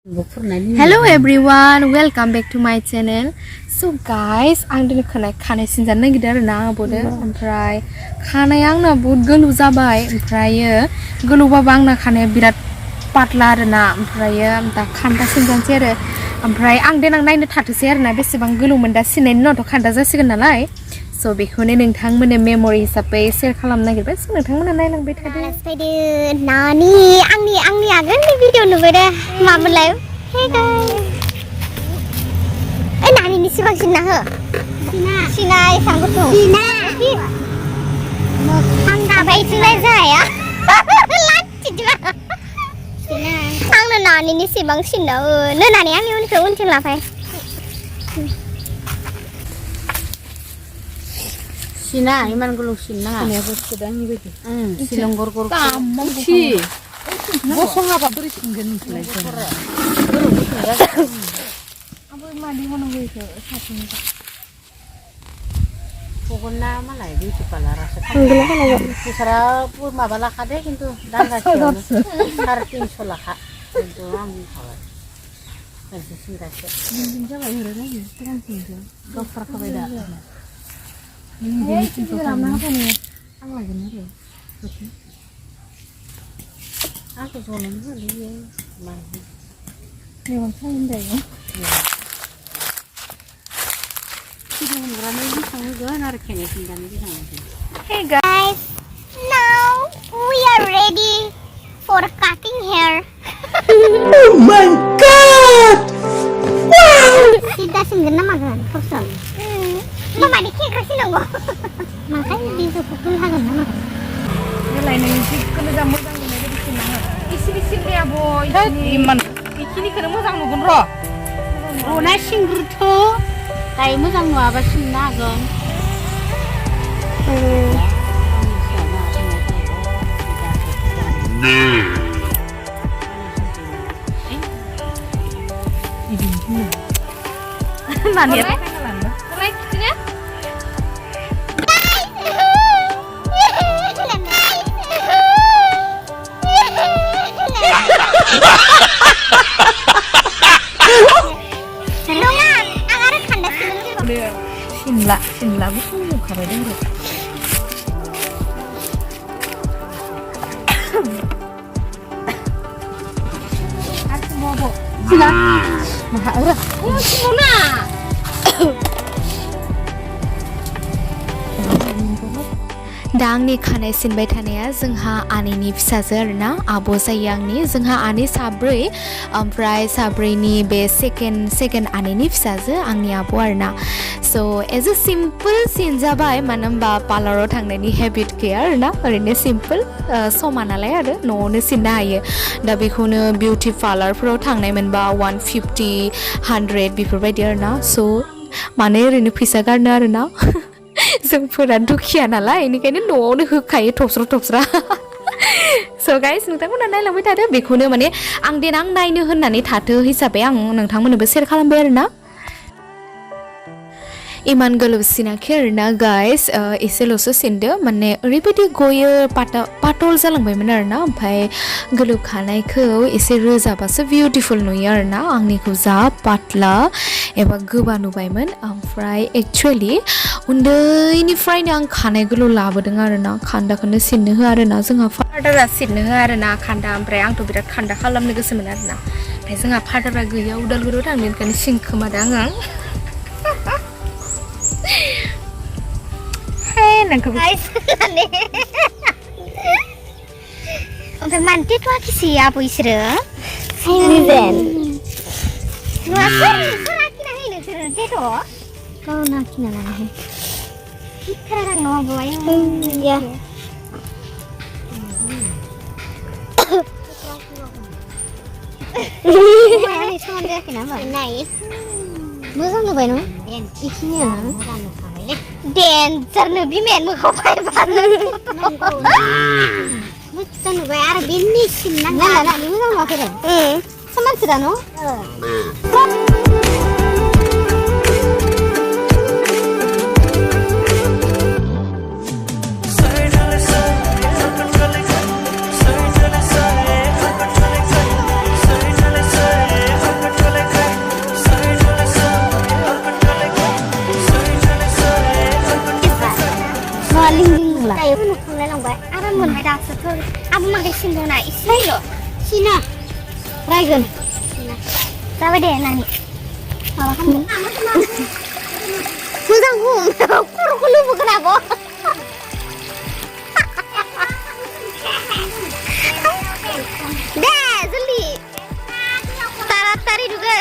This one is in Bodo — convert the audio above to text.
Hello everyone, welcome back to my channel. So guys, आं दिनै खानाय सिनजानो नागिरदों आरो ना आब'दो ओमफ्राय खानाया आंना बहुत गोलाव जाबाय ओमफ्रायो गोलावबाबो आंना खानाया बिराद पातला आरो ना ओमफ्रायो दा खान्दा सिनजानोसै आरो ओमफ्राय आं देनां नायनो थाथोसै आरो ना बेसेबां गोलावमोन दा सिननायनि उनावथ' खान्दा जासिगोन नालाय स' बेखौनो नोंथांमोननो मेम'रि हिसाबै शेयार खालामनो नागिरबाय स' नोंथांमोना नायलांबाय थादो नानि आंनि आगोलनि भिडिअ नुबाय दे मामोनलाय हे गाइस ए नानिनि सिबां सिनना हो सिना एसां गुसुं सिना आं दाबाय सिनाय जाया लाथिदिबा सिना आंनो नानिनि सिबां सिनना हो नो नानि आंनि उनखौ उनथिं लाफाय सिना इमान गोलाव सिनना सिनाया बुस्थुदा आंनि बायदि सिलं गरगर कामखि गसङाबा बोरै सिनगोन नोंसोरलाय आबो मादि होनांगौ इखो साथिं पगना मालाय बिउटि पार्लारासो खालामो बिसोरा माबा लाखादे खिन्थु दांगासेयावनो 350 लाखा खिन्थु आं बुंखाबाय मोनसे सिनगासे जाबाय ओरैनो सिगांसिनसो दसराखाबाय दा आं लागोन आरो आंखौ ज'नो होयो मेगन सायो दायो Hey guys, now we are ready for cutting hair. Oh my god! Wow! Sida singgan nama kan, person. Mama dikit kasih nunggu. Makanya bisa pukul hagan nama. Nilai nang ikut jamu jamu ni di sini nah. Isi dia boy. 이만 Ikini kena mau jamu pun roh. 오나 싱그루토 나이 무장 와봐 신나건 Nani? Mulai kecilnya. Sinla bukan muka badan bro. Aku mau bo. Sila. Maha ura. Simona. दा आंनि खानाय सिनबाय थानाया जोंहा आनैनि फिसाजो आरोना आब' जायो आंनि जोंहा आनै साब्रै ओमफ्राय साब्रैनि बे सेकेन्ड आनैनि फिसाजो आंनि आब' आरोना स' एज ए सिम्पोल सिन जाबाय मानो होनबा पार्लाराव थांनायनि हेबिट गैया आरोना ओरैनो सिम्पोल समा नालाय आरो न'आवनो सिननो हायो दा बेखौनो बिउटि पार्लारफोराव थांनाय मोनबा 150 100 बेफोरबायदि आरोना स' माने ओरैनो फैसा गारनो आरोना जोंफोरा दुखिया नालाय बेनिखायनो न'आवनो होखायो थबस्रा स' गाइस नोंथांमोना नायलांबाय थादो बेखौनो माने आं देनां नायनो होननानै थाथो हिसाबै आं नोंथांमोननोबो शेयार खालामबाय आरोना इमान गोलाव सिनाखै आरोना गाइस एसेल'सो सिनदो माने ओरैबायदि गयो पातल जालांबायमोन आरोना ओमफ्राय गोलाव खानायखौ एसे रोजाबासो बिउटिफुल नुयो आरोना आंनिखौ जा पातला एबा गोबा नुबायमोन ओमफ्राय एक्चुवेलि उन्दैनिफ्रायनो आं खानाय गोलाव लाबोदों आरोना खान्दाखौनो सिननो होआ आरोना जोंहा फादारा सिननो होआ आरोना खान्दा ओमफ्राय आंथ' बिराद खान्दा खालामनो गोसोमोन आरोना ओमफ्राय जोंहा फादारा गैया उदालगुरियाव थांनो ओंखायनो सिनखोमादों आं Hey, nangkep. Guys, Untuk manti tu aku siap isra. Season. Apa? Laki nak ini cerita tu? Kau nak kena lagi. Kita orang nak buat ya. Ini cuma dia kenapa? Nice. Muzang tu baik no? Ikinya. Dancer nu bimen mu kau pai baru. Mungkin nu bayar bini sinna. Nah, ni mungkin mau kira. Sama sudah no? Sampai deh nani. Malah kamu. Susah hum. Aku lupa kenapa. Deh, Zuli. Tarat tari juga.